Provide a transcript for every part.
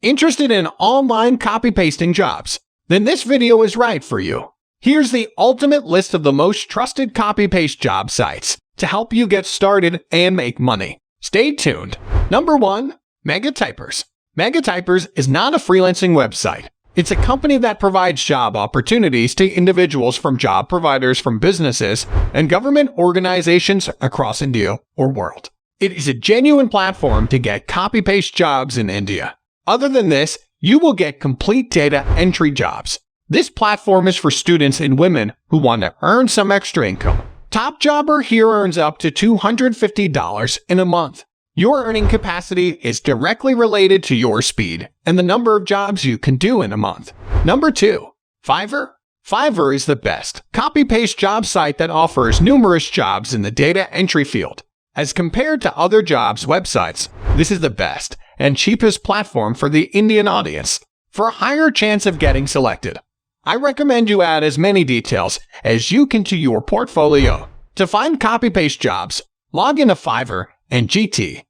Interested in online copy-pasting jobs? Then this video is right for you. Here's the ultimate list of the most trusted copy-paste job sites to help you get started and make money. Stay tuned. Number 1. Megatypers. Megatypers is not a freelancing website. It's a company that provides job opportunities to individuals from job providers from businesses and government organizations across India or world. It is a genuine platform to get copy-paste jobs in India. Other than this, you will get complete data entry jobs. This platform is for students and women who want to earn some extra income. Top jobber here earns up to $250 in a month. Your earning capacity is directly related to your speed and the number of jobs you can do in a month. Number 2. Fiverr. Fiverr is the best copy-paste job site that offers numerous jobs in the data entry field. As compared to other jobs websites, this is the best and cheapest platform for the Indian audience. For a higher chance of getting selected, I recommend you add as many details as you can to your portfolio. To find copy-paste jobs, log into Fiverr and GT.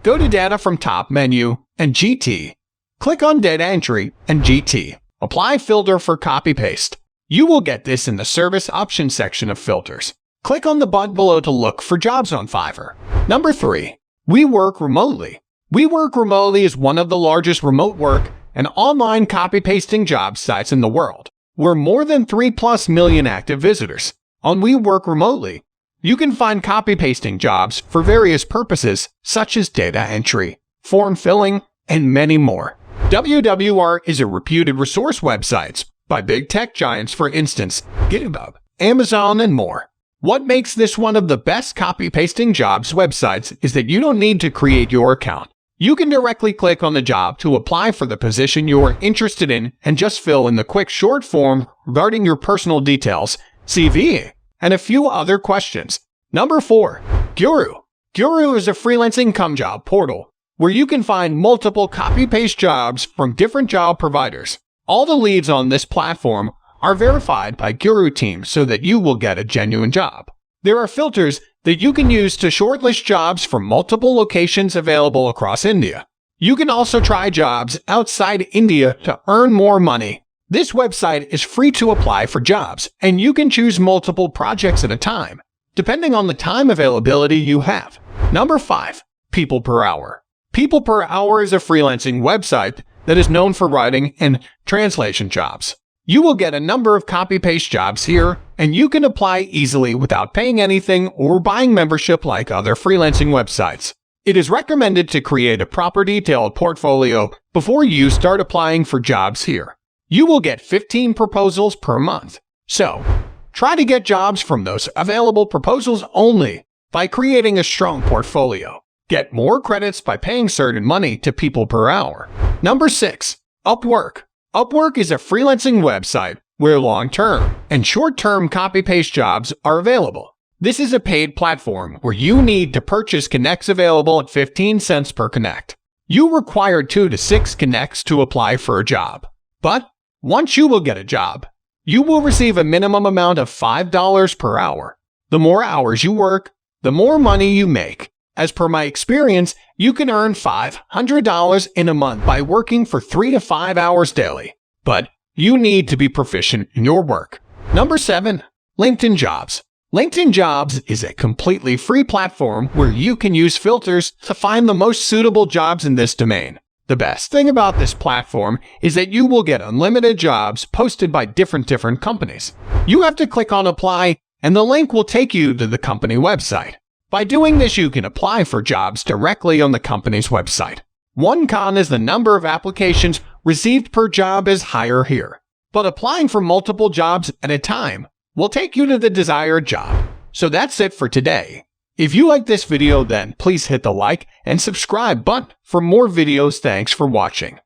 Go to Data from top menu and GT. Click on Data Entry and GT. Apply filter for copy-paste. You will get this in the Service Options section of filters. Click on the button below to look for jobs on Fiverr. Number 3. We work remotely. We work remotely is one of the largest remote work and online copy-pasting job sites in the world. We're more than 3+ million active visitors. On We Work Remotely, you can find copy-pasting jobs for various purposes such as data entry, form filling, and many more. WWR is a reputed resource website by big tech giants, for instance, GitHub, Amazon, and more. What makes this one of the best copy-pasting jobs websites is that you don't need to create your account. You can directly click on the job to apply for the position you're interested in and just fill in the quick short form regarding your personal details, CV, and a few other questions. Number 4. Guru. Guru is a freelance income job portal where you can find multiple copy-paste jobs from different job providers. All the leads on this platform are verified by Guru team so that you will get a genuine job. There are filters that you can use to shortlist jobs from multiple locations available across India. You can also try jobs outside India to earn more money. This website is free to apply for jobs, and you can choose multiple projects at a time, depending on the time availability you have. Number 5. People Per Hour. People Per Hour is a freelancing website that is known for writing and translation jobs. You will get a number of copy-paste jobs here, and you can apply easily without paying anything or buying membership like other freelancing websites. It is recommended to create a proper detailed portfolio before you start applying for jobs here. You will get 15 proposals per month. So, try to get jobs from those available proposals only by creating a strong portfolio. Get more credits by paying certain money to People Per Hour. Number 6. Upwork. Upwork is a freelancing website where long-term and short-term copy-paste jobs are available. This is a paid platform where you need to purchase connects available at 15 cents per connect. You require 2 to 6 connects to apply for a job. But once you will get a job, you will receive a minimum amount of $5 per hour. The more hours you work, the more money you make. As per my experience, you can earn $500 in a month by working for 3 to 5 hours daily. But you need to be proficient in your work. Number 7. LinkedIn Jobs. LinkedIn Jobs is a completely free platform where you can use filters to find the most suitable jobs in this domain. The best thing about this platform is that you will get unlimited jobs posted by different companies. You have to click on Apply, and the link will take you to the company website. By doing this, you can apply for jobs directly on the company's website. One con is the number of applications received per job is higher here, but applying for multiple jobs at a time will take you to the desired job. So that's it for today. If you like this video, then please hit the like and subscribe button for more videos. Thanks for watching.